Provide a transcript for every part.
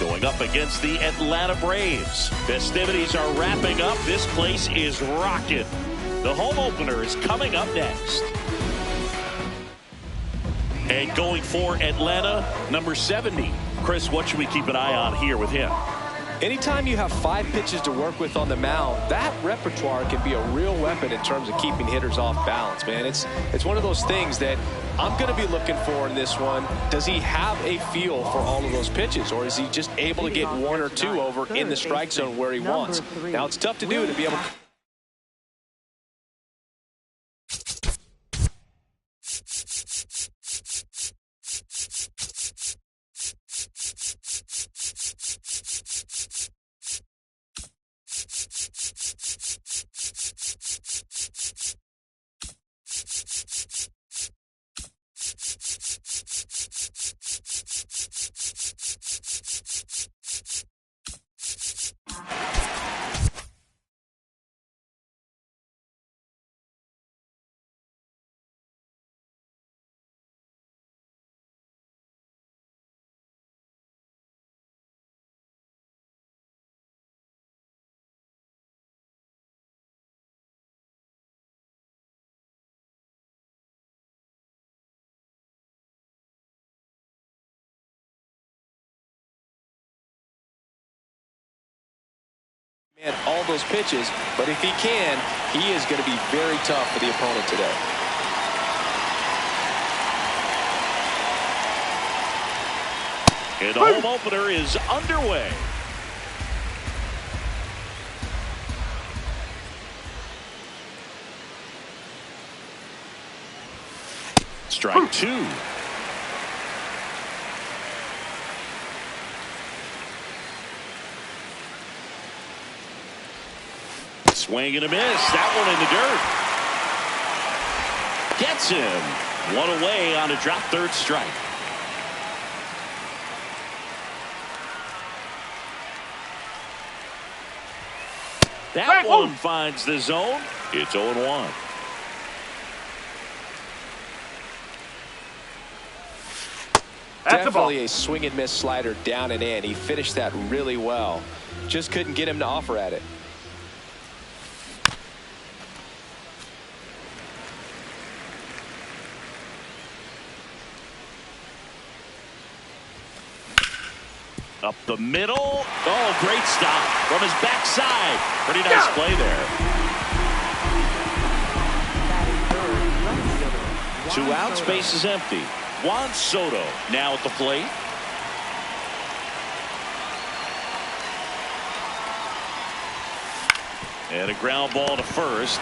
going up against the Atlanta Braves. Festivities are wrapping up. This place is rocking. The home opener is coming up next. And going for Atlanta, number 70. Chris, what should we keep an eye on here with him? Anytime you have 5 pitches to work with on the mound, that repertoire can be a real weapon in terms of keeping hitters off balance, man. It's one of those things that I'm going to be looking for in this one. Does he have a feel for all of those pitches, or is he just able to get 1 or 2 over in the strike zone where he wants? Now, it's tough to do to be able to. And all those pitches, but if he can, he is going to be very tough for the opponent today. And the home opener is underway. Strike 2. Swing and a miss. That one in the dirt. Gets him. 1 away on a drop third strike. That one finds the zone. It's 0-1. Definitely a swing and miss slider down and in. He finished that really well. Just couldn't get him to offer at it. Up the middle. Oh, great stop from his backside. Pretty nice play there. 2 outs, base is empty. Juan Soto now at the plate. And a ground ball to first.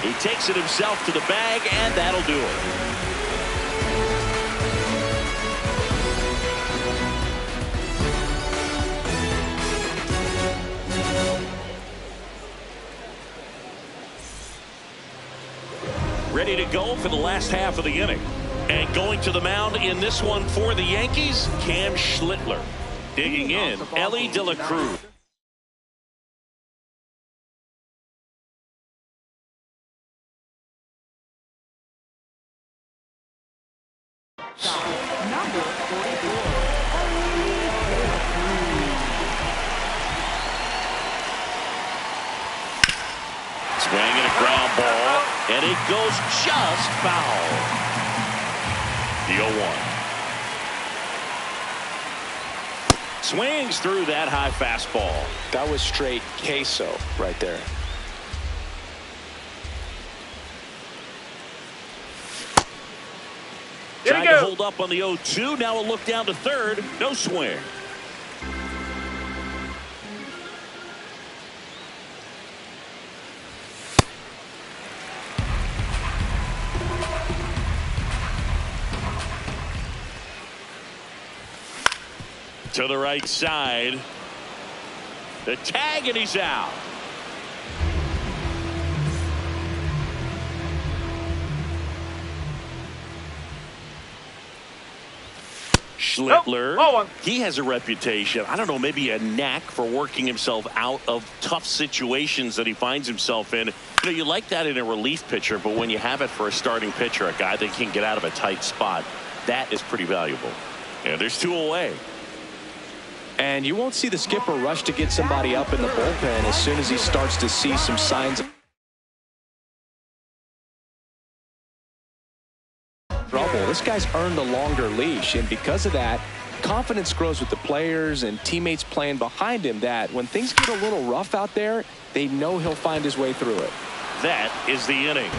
He takes it himself to the bag, and that'll do it. Ready to go for the last half of the inning. And going to the mound in this one for the Yankees, Cam Schlittler. Digging in, Elly De La Cruz. Number 44. Swing and a ground ball, and it goes just foul. The 0-1. Swings through that high fastball. That was straight queso right there. Trying to hold up on the 0-2. Now a look down to third. No swing. To the right side. The tag, and he's out. Schlittler, he has a reputation, I don't know, maybe a knack for working himself out of tough situations that he finds himself in. You know, you like that in a relief pitcher, but when you have it for a starting pitcher, a guy that can get out of a tight spot, that is pretty valuable. And there's 2 away. And you won't see the skipper rush to get somebody up in the bullpen as soon as he starts to see some signs of trouble. This guy's earned a longer leash, and because of that, confidence grows with the players and teammates playing behind him that when things get a little rough out there, they know he'll find his way through it. That is the inning.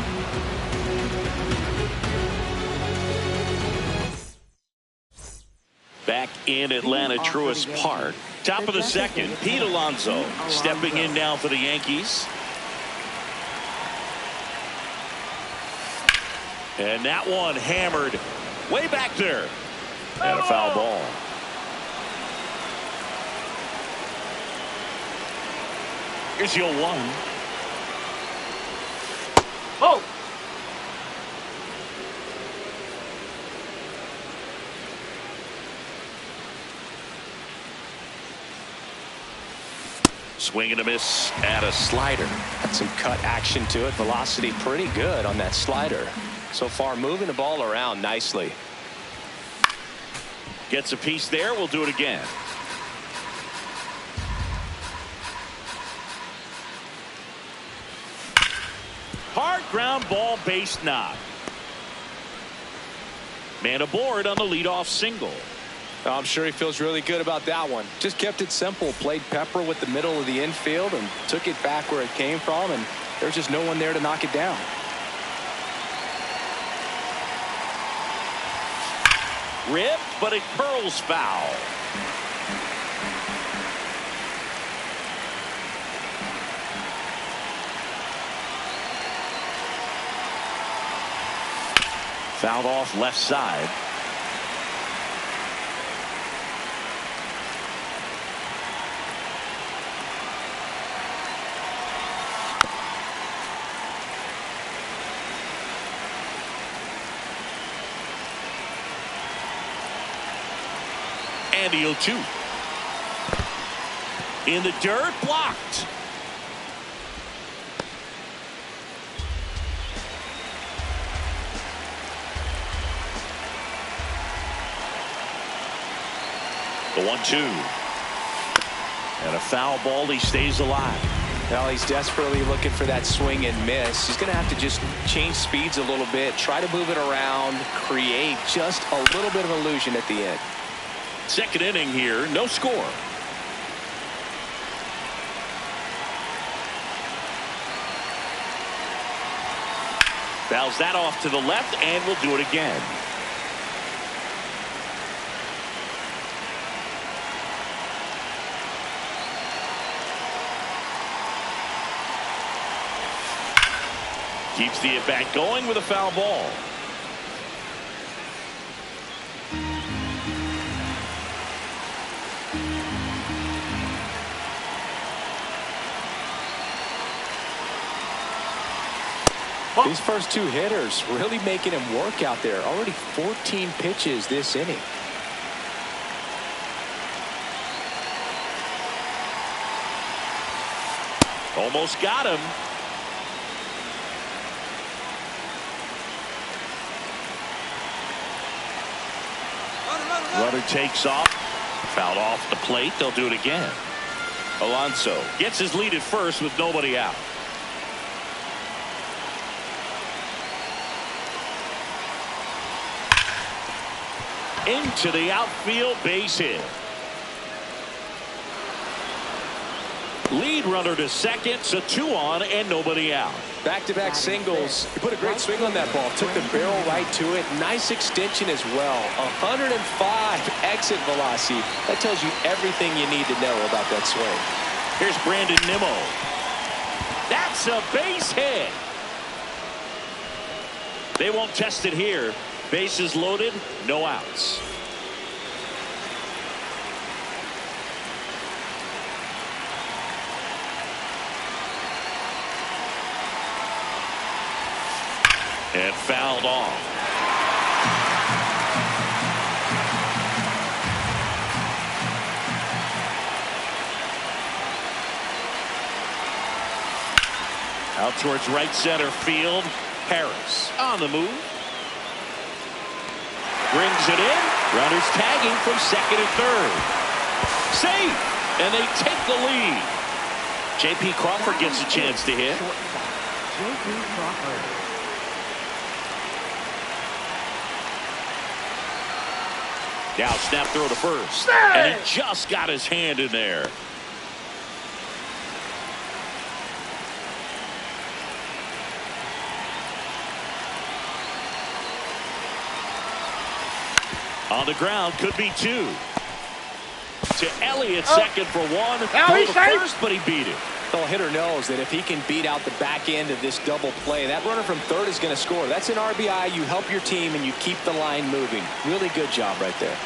Back in Atlanta Truist Park. Top of the second, Pete Alonso stepping in now for the Yankees. And that one hammered way back there. And a foul ball. Here's the 0-1. Oh! Swing and a miss at a slider. Had some cut action to it. Velocity pretty good on that slider. So far moving the ball around nicely. Gets a piece there. We'll do it again. Hard ground ball, base knock. Man aboard on the leadoff single. I'm sure he feels really good about that one. Just kept it simple. Played pepper with the middle of the infield and took it back where it came from, and there's just no one there to knock it down. Ripped, but it curls foul. Fouled off left side. And the 0-2. In the dirt, blocked. The 1-2. And a foul ball. He stays alive. Well, he's desperately looking for that swing and miss. He's going to have to just change speeds a little bit, try to move it around, create just a little bit of illusion at the end. Second inning here, no score. Fouls that off to the left, and we'll do it again. Keeps the at-bat going with a foul ball. These first two hitters really making him work out there. Already 14 pitches this inning. Almost got him. Runner takes off. Fouled off the plate. They'll do it again. Alonso gets his lead at first with nobody out. Into the outfield, base hit. Lead runner to second, so 2 on and nobody out. Back-to-back singles. He put a great swing on that ball. Took the barrel right to it. Nice extension as well. 105 exit velocity. That tells you everything you need to know about that swing. Here's Brandon Nimmo. That's a base hit. They won't test it here. Bases loaded, no outs. And fouled off. Out towards right center field. Harris on the move. Brings it in. Runners tagging from second and third. Safe, and they take the lead. J.P. Crawford gets a chance to hit. J.P. Crawford. Now snap throw to first. And he just got his hand in there. On the ground, could be two. To Elliott, second for one. Throw to first, but he beat it. The hitter knows that if he can beat out the back end of this double play, that runner from third is going to score. That's an RBI. You help your team and you keep the line moving. Really good job right there.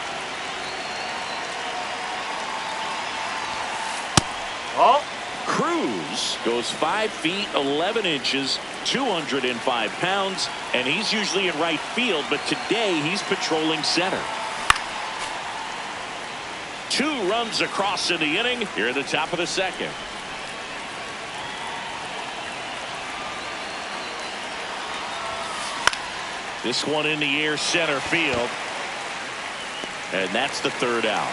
Oh. Cruz goes 5 feet 11 inches, 205 pounds, and he's usually in right field, but today he's patrolling center. 2 runs across in the inning here at the top of the second. This one in the air, center field, and that's the third out.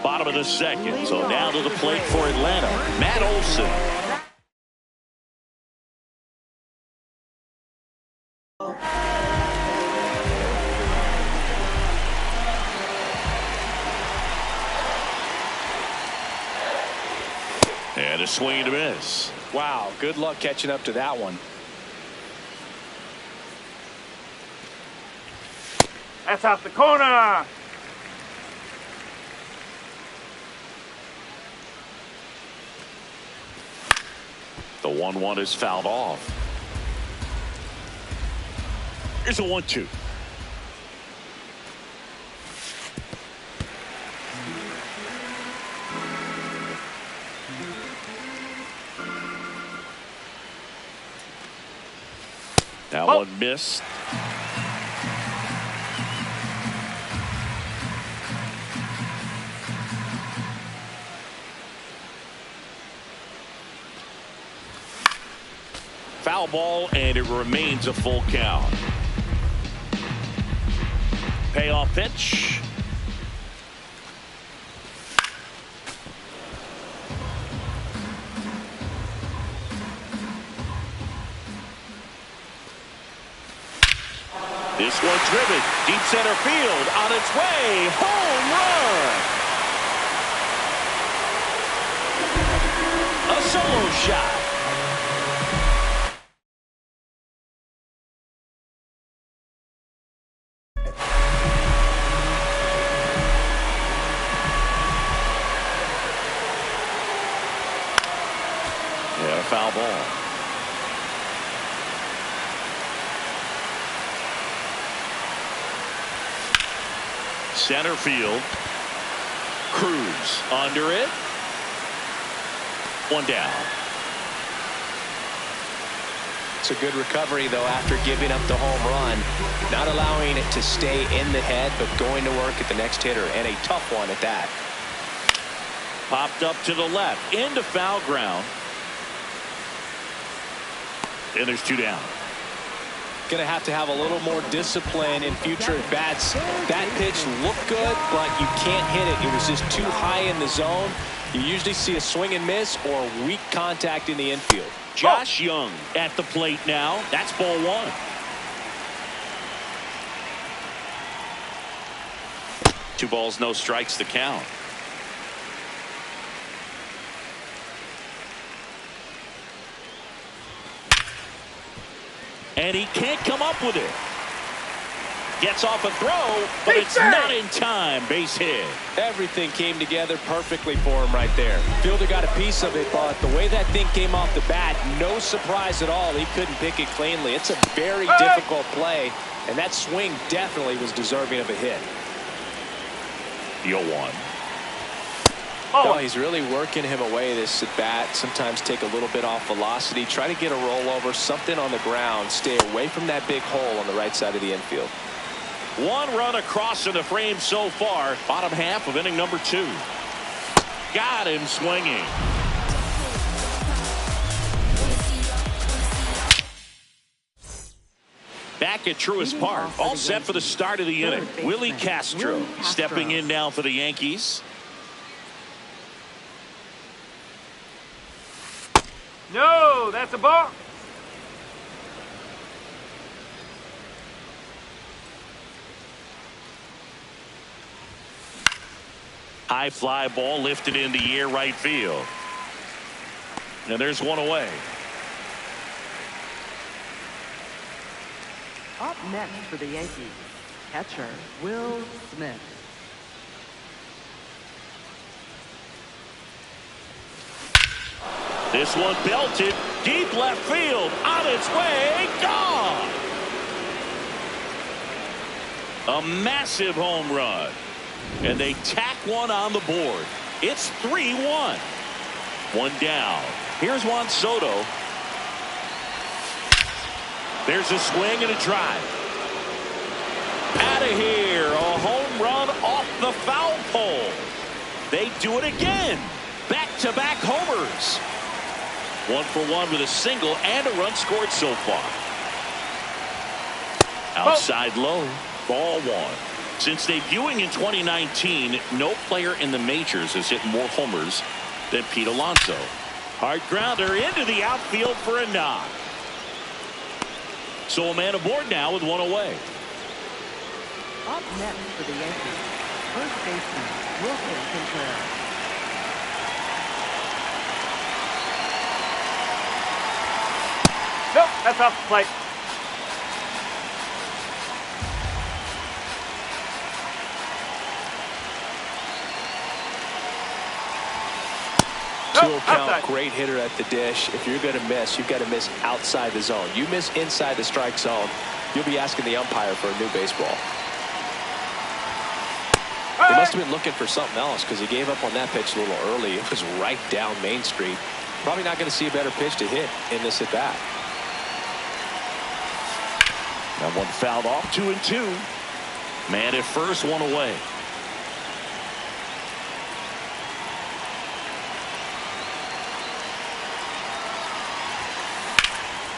Bottom of the second, so now to the plate for Atlanta, Matt Olson. And a swing to miss. Wow, good luck catching up to that one. That's out the corner. The 1-1 is fouled off. Here's a 1-2. That one missed. Foul ball, and it remains a full count. Payoff pitch. This one driven deep center field, on its way, home run. A solo shot. Yeah, foul ball. Center field. Cruz under it. One down. It's a good recovery, though, after giving up the home run. Not allowing it to stay in the head, but going to work at the next hitter, and a tough one at that. Popped up to the left, into foul ground. And there's 2 down. Going to have a little more discipline in future at bats. That pitch looked good, but you can't hit it. It was just too high in the zone. You usually see a swing and miss or weak contact in the infield. Josh Young at the plate now. That's ball 1. Two balls, no strikes, the count. And he can't come up with it. Gets off a throw, but it's not in time. Base hit. Everything came together perfectly for him right there. Fielder got a piece of it, but the way that thing came off the bat, no surprise at all. He couldn't pick it cleanly. It's a very difficult play, and that swing definitely was deserving of a hit. 0-1. Oh, he's really working him away this at bat. Sometimes take a little bit off velocity. Try to get a rollover, something on the ground. Stay away from that big hole on the right side of the infield. 1 run across in the frame so far. Bottom half of inning number 2. Got him swinging. back at Truist Park. All set for the start of the inning. Willie Castro stepping in now for the Yankees. No, that's a ball. High fly ball lifted in the air right field. And there's one away. Up next for the Yankees, catcher Will Smith. This one belted deep left field, on its way, gone. A massive home run, and they tack one on the board. It's 3-1. One down. Here's Juan Soto. There's a swing and a drive. Out of here, a home run off the foul pole. They do it again. Back-to-back homers. 1 for 1 with a single and a run scored so far. Outside low, ball 1. Since debuting in 2019, no player in the majors has hit more homers than Pete Alonso. Hard grounder into the outfield for a knock. So a man aboard now with one away. Up next for the Yankees, first baseman Wilson Contreras. Nope, that's off the plate. Two count, great hitter at the dish. If you're going to miss, you've got to miss outside the zone. You miss inside the strike zone, you'll be asking the umpire for a new baseball. He must have been looking for something else because he gave up on that pitch a little early. It was right down Main Street. Probably not going to see a better pitch to hit in this at bat. That one fouled off, 2-2. Man at first, one away.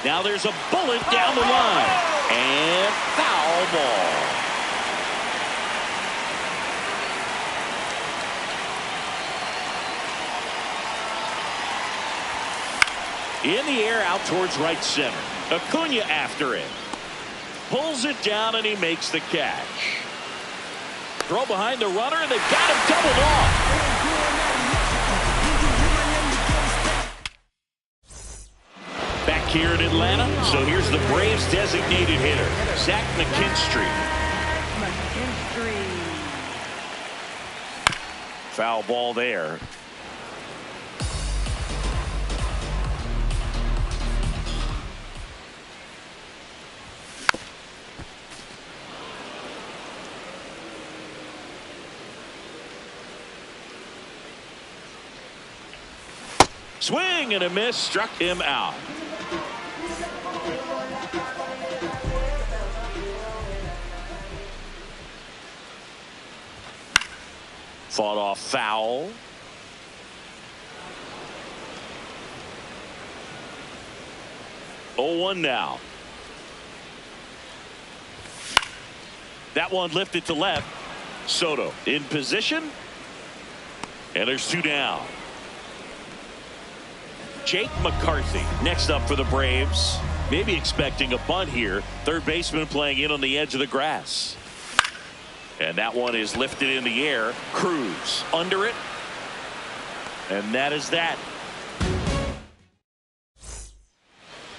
Now there's a bullet down the line. And foul ball. In the air out towards right center. Acuna after it. Pulls it down and he makes the catch. Throw behind the runner and they've got him doubled off. Back here in Atlanta, so here's the Braves designated hitter, Zach McKinstry. Foul ball there. Swing and a miss, struck him out. Fought off foul. Oh, 1 now. That one lifted to left. Soto in position. And there's 2 down. Jake McCarthy next up for the Braves. Maybe expecting a bunt here. Third baseman playing in on the edge of the grass. And that one is lifted in the air. Cruz under it. And that is that.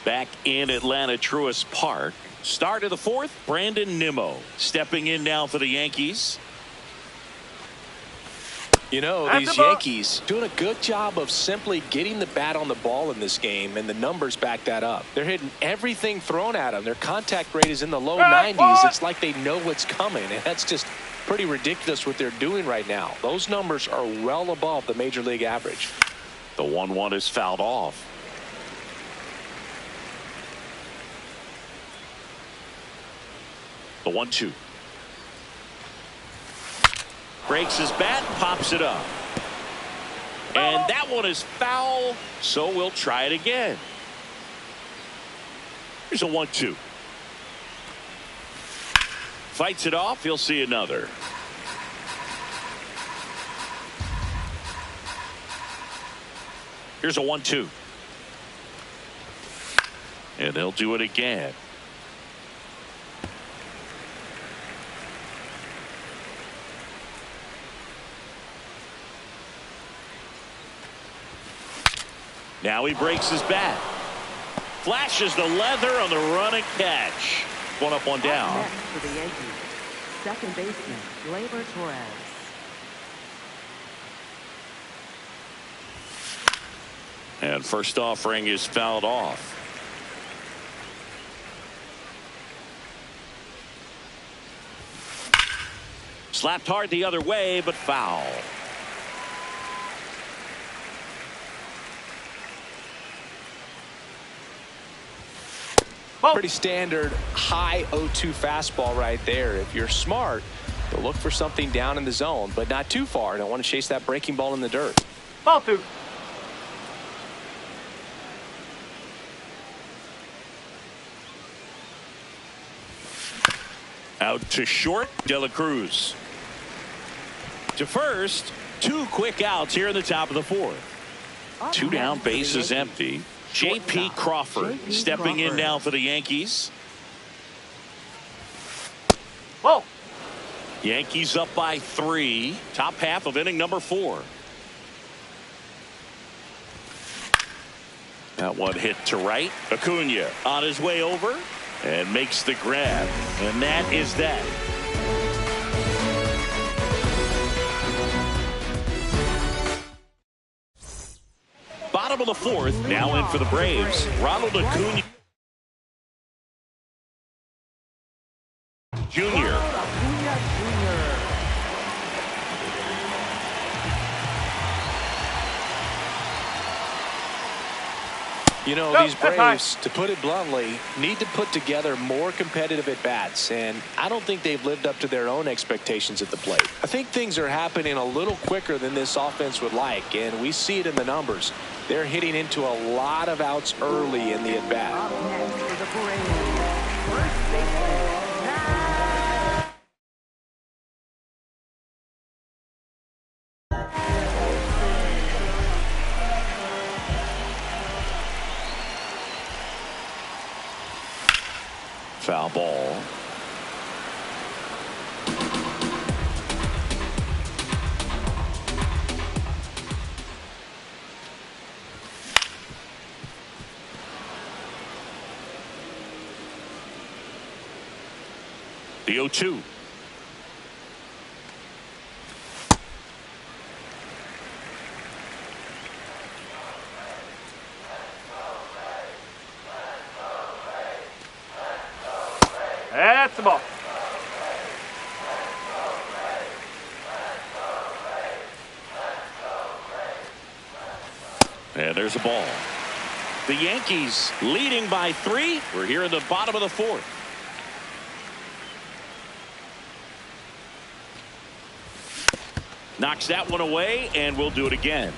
Back in Atlanta, Truist Park. Start of the 4th, Brandon Nimmo stepping in now for the Yankees. You know, these Yankees doing a good job of simply getting the bat on the ball in this game, and the numbers back that up. They're hitting everything thrown at them. Their contact rate is in the low 90s. It's like they know what's coming, and that's just pretty ridiculous what they're doing right now. Those numbers are well above the major league average. The 1-1 is fouled off. The 1-2. Breaks his bat, pops it up. And that one is foul, so we'll try it again. Here's a 1-2. fights it off. He'll see another. Here's a 1-2. And they'll do it again. Now he breaks his bat. Flashes the leather on the run and catch. One up, one down. Next for the Yankees, second baseman, Gleyber Torres. And first offering is fouled off. Slapped hard the other way, but foul. Pretty standard high 0-2 fastball right there. If you're smart, you'll look for something down in the zone, but not too far. Don't want to chase that breaking ball in the dirt. Ball 2. Out to short, De La Cruz. To first, 2 quick outs here in the top of the 4th. 2 down, bases empty. J.P. Crawford stepping in now for the Yankees. Whoa. Yankees up by 3. Top half of inning number 4. That one hit to right. Acuna on his way over and makes the grab. And that is that. Bottom of the 4th, now in for the Braves. Ronald Acuna Jr. You know, these Braves, to put it bluntly, need to put together more competitive at-bats, and I don't think they've lived up to their own expectations at the plate. I think things are happening a little quicker than this offense would like, and we see it in the numbers. They're hitting into a lot of outs early in the at-bat. Up next for the Braves, first baseman, Matt. Foul ball. The 0-2. That's the ball. And there's a ball. The Yankees leading by 3. We're here in the bottom of the 4th. Knocks that one away, and we'll do it again.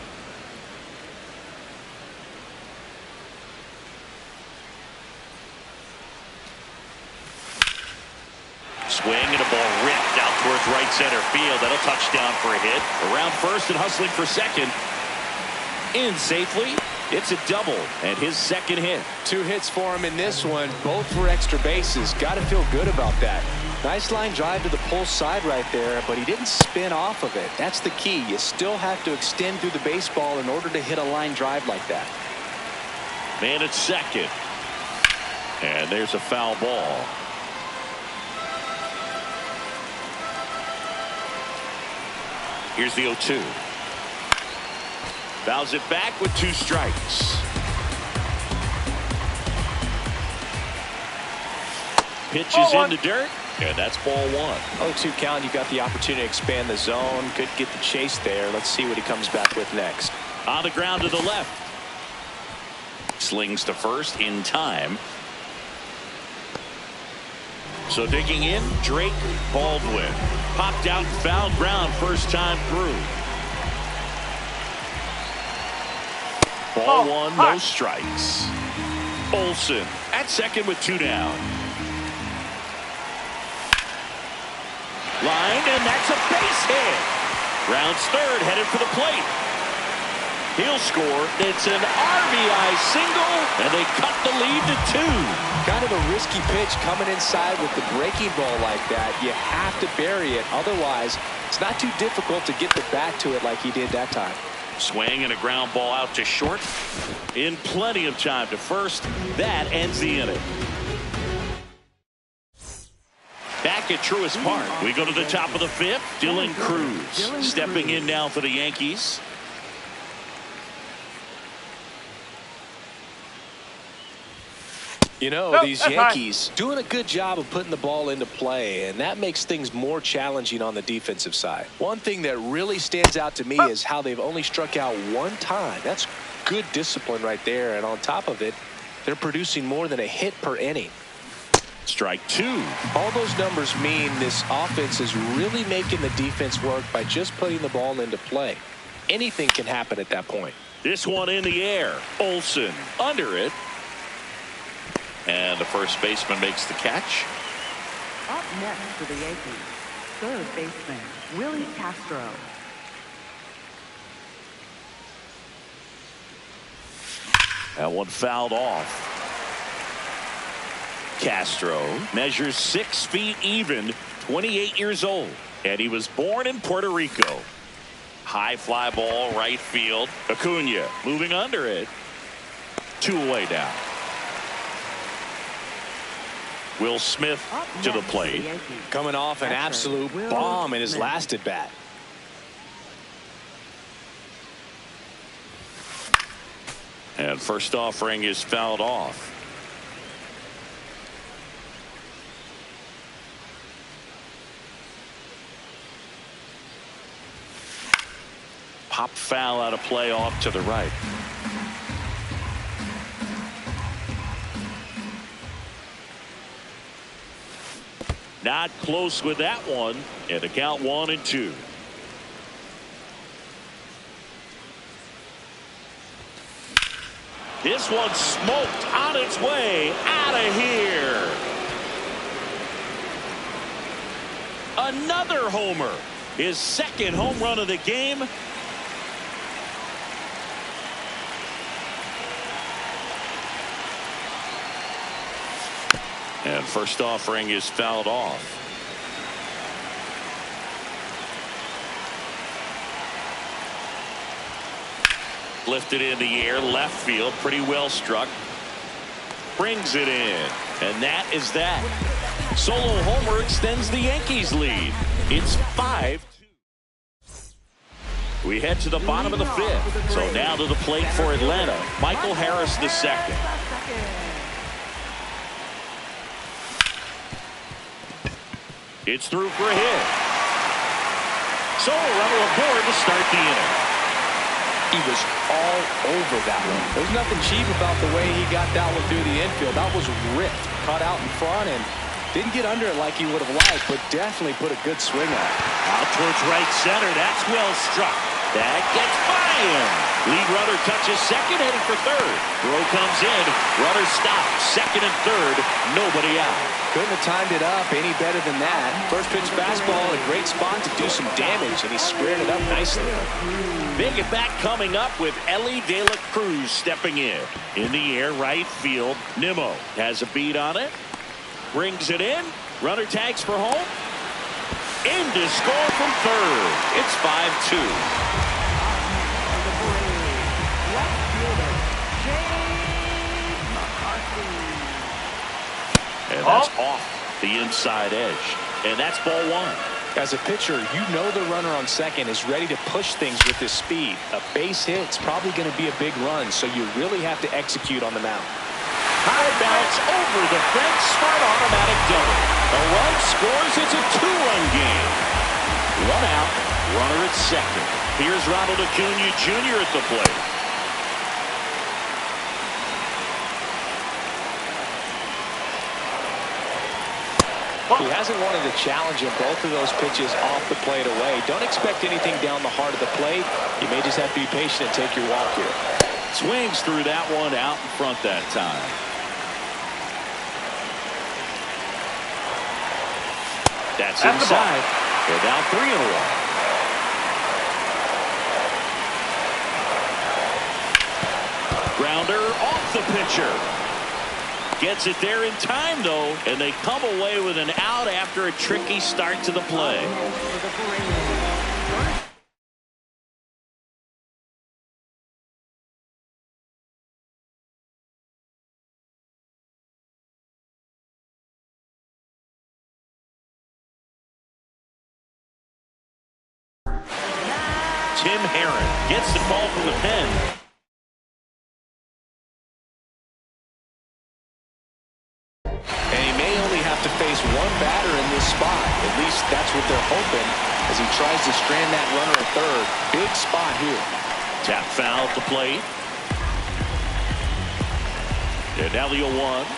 Swing and a ball ripped out towards right center field. That'll touch down for a hit. Around first and hustling for second. In safely. It's a double and his second hit. 2 hits for him in this one, both for extra bases. Got to feel good about that. Nice line drive to the pull side right there, but he didn't spin off of it. That's the key. You still have to extend through the baseball in order to hit a line drive like that. Man at second. And there's a foul ball. Here's the 0-2. Fouls it back with 2 strikes. Pitches in the dirt, and that's ball 1. 0-2 count. You got the opportunity to expand the zone. Could get the chase there. Let's see what he comes back with next. On the ground to the left. Slings to first in time. So digging in, Drake Baldwin. Popped out and fouled ground first time through. Ball 1, no strikes. Olsen at second with 2 down. Line, and that's a base hit. Rounds third, headed for the plate. He'll score. It's an RBI single, and they cut the lead to 2. Kind of a risky pitch coming inside with the breaking ball like that. You have to bury it. Otherwise, it's not too difficult to get the bat to it like he did that time. Swing and a ground ball out to short. In plenty of time to first. That ends the inning. Back at Truist Park, we go to the top of the 5th. Dylan Crews stepping in now for the Yankees. You know, these Yankees doing a good job of putting the ball into play, and that makes things more challenging on the defensive side. One thing that really stands out to me is how they've only struck out 1 time. That's good discipline right there, and on top of it, they're producing more than a hit per inning. Strike 2. All those numbers mean this offense is really making the defense work by just putting the ball into play. Anything can happen at that point. This one in the air. Olsen under it. And the first baseman makes the catch. Up next for the Yankees, third baseman, Willie Castro. That one fouled off. Castro measures 6 feet even, 28 years old, and he was born in Puerto Rico. High fly ball, right field. Acuna moving under it. 2 away now. Will Smith to the plate. Coming off an absolute bomb in his last at bat. And first offering is fouled off. Pop foul out of play off to the right. Not close with that one, and the count 1-2. This one smoked on its way out of here. Another homer. His second home run of the game. And first offering is fouled off. Lifted in the air, left field, pretty well struck. Brings it in, and that is that. Solo homer extends the Yankees lead. It's 5-2. We head to the bottom of the 5th. So now to the plate for Atlanta, Michael Harris II. It's through for a hit. So a runner aboard to start the inning. He was all over that one. There's nothing cheap about the way he got that one through the infield. That was ripped, caught out in front, and didn't get under it like he would have liked, but definitely put a good swing on it. Out towards right center. That's well struck. That gets by him. Lead runner touches second, heading for third. Throw comes in. Runner stops. Second and third. Nobody out. Couldn't have timed it up any better than that. First pitch fastball in a great spot to do some damage, and he squared it up nicely. Big at bat coming up with Elly De La Cruz stepping in. In the air, right field. Nimmo has a beat on it. Brings it in. Runner tags for home. In to score from third. It's 5-2. And that's off the inside edge. And that's ball 1. As a pitcher, you know the runner on second is ready to push things with his speed. A base hit's probably going to be a big run, so you really have to execute on the mound. High bounce over the fence. Smart automatic double. A run scores. It's a 2-run game. 1 out. Runner at second. Here's Ronald Acuna Jr. at the plate. He hasn't wanted to challenge him both of those pitches off the plate away. Don't expect anything down the heart of the plate. You may just have to be patient and take your walk here. Swings through that one out in front that time. That's inside. They're down 3-1. Grounder off the pitcher. Gets it there in time, though, and they come away with an out after a tricky start to the play. Tim Herron gets the call from the pen. And he may only have to face one batter in this spot. At least that's what they're hoping as he tries to strand that runner at third. Big spot here. Tap foul to plate. And now the 0-1.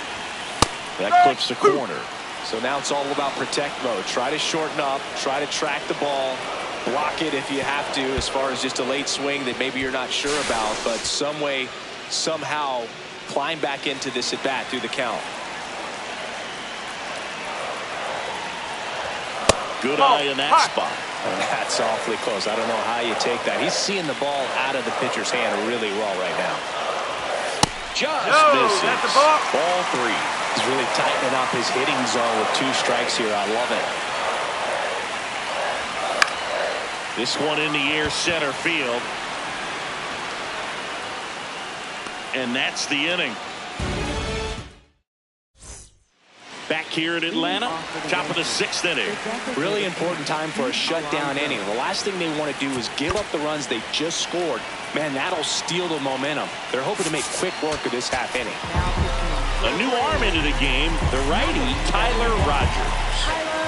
That clips the corner. So now it's all about protect mode. Try to shorten up. Try to track the ball. Block it if you have to, as far as just a late swing that maybe you're not sure about. But some way, somehow, climb back into this at bat through the count. Good eye in that spot. And that's awfully close. I don't know how you take that. He's seeing the ball out of the pitcher's hand really well right now. Just misses. That's a ball. Ball 3. He's really tightening up his hitting zone with 2 strikes here. I love it. This one in the air, center field. And that's the inning. Back here in Atlanta, top of the 6th inning. Really important time for a shutdown inning. The last thing they want to do is give up the runs they just scored. Man, that'll steal the momentum. They're hoping to make quick work of this half inning. A new arm into the game, the righty, Tyler Rogers.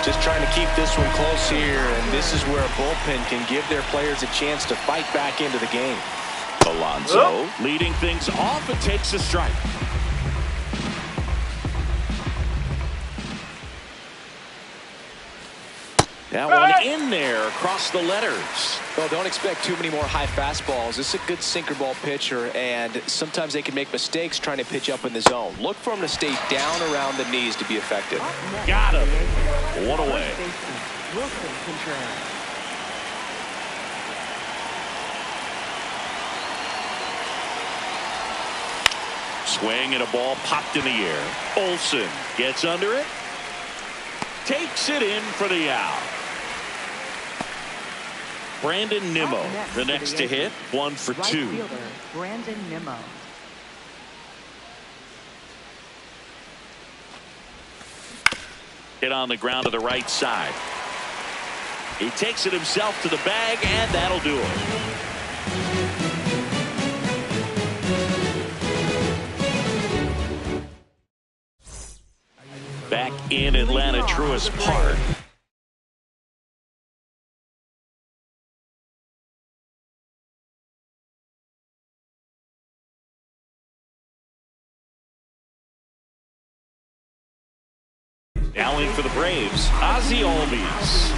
Just trying to keep this one close here, and this is where a bullpen can give their players a chance to fight back into the game. Alonso leading things off and takes a strike. That one in there across the letters. Well, don't expect too many more high fastballs. This is a good sinker ball pitcher, and sometimes they can make mistakes trying to pitch up in the zone. Look for him to stay down around the knees to be effective. Got him. One away. Wilson Contreras. Swing and a ball popped in the air. Olsen gets under it. Takes it in for the out. Brandon Nimmo, the next to hit, 1 for 2. Right fielder, Brandon Nimmo. Hit on the ground to the right side. He takes it himself to the bag, and that'll do it. Back in Atlanta Truist Park. Now in for the Braves, Ozzie Albies.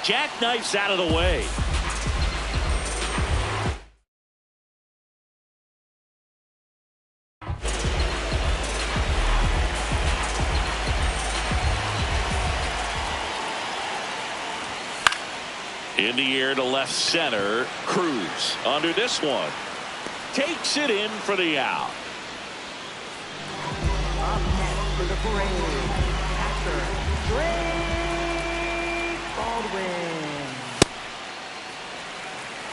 Jackknifes out of the way. In the air to left center. Cruz under this one. Takes it in for the out. Up next for the Braves, catcher, Drake Baldwin.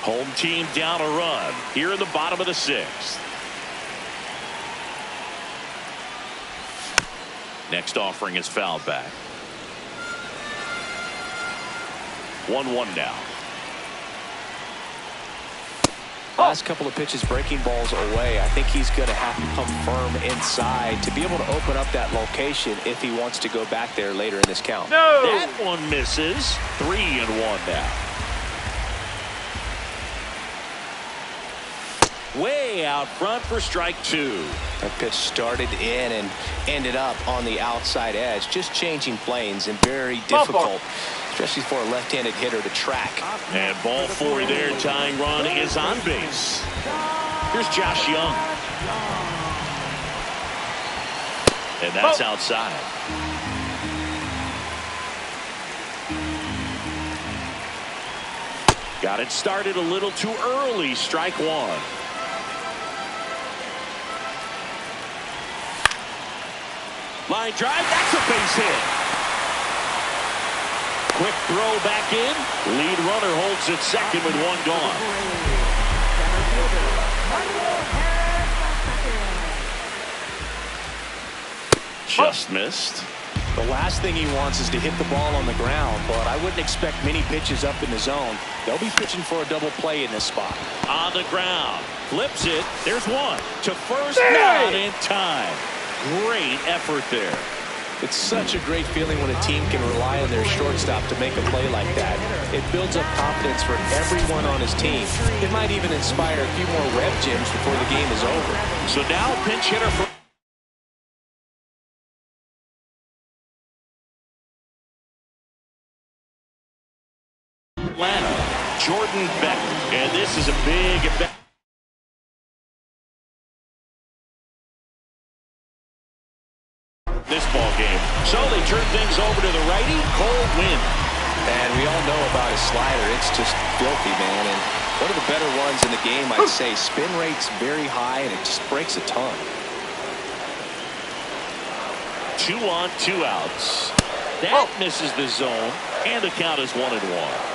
Home team down a run here in the bottom of the 6th. Next offering is fouled back. 1-1 now. Last couple of pitches breaking balls away. I think he's going to have to come firm inside to be able to open up that location if he wants to go back there later in this count. No. That one misses. 3-1 now. Way out front for strike 2. That pitch started in and ended up on the outside edge. Just changing planes and very difficult, especially for a left-handed hitter to track. And ball 4 there. Tying run is on base. Here's Josh Young. And that's outside. Got it started a little too early. Strike one. Line drive. That's a base hit. Quick throw back in. Lead runner holds it second with one gone. Just missed. The last thing he wants is to hit the ball on the ground, but I wouldn't expect many pitches up in the zone. They'll be pitching for a double play in this spot. On the ground. Flips it. There's one. To first, not in time. Great effort there. It's such a great feeling when a team can rely on their shortstop to make a play like that. It builds up confidence for everyone on his team. It might even inspire a few more rev gyms before the game is over. So now a pinch hitter for Atlanta, Jordan Beck. And this is a big at bat. This ball game. So they turn things over to the righty, Cole Winn. And we all know about his slider. It's just filthy, man. And one of the better ones in the game, I'd say. Spin rate's very high, and it just breaks a ton. 2 on, 2 outs. That misses the zone, and the count is 1-1.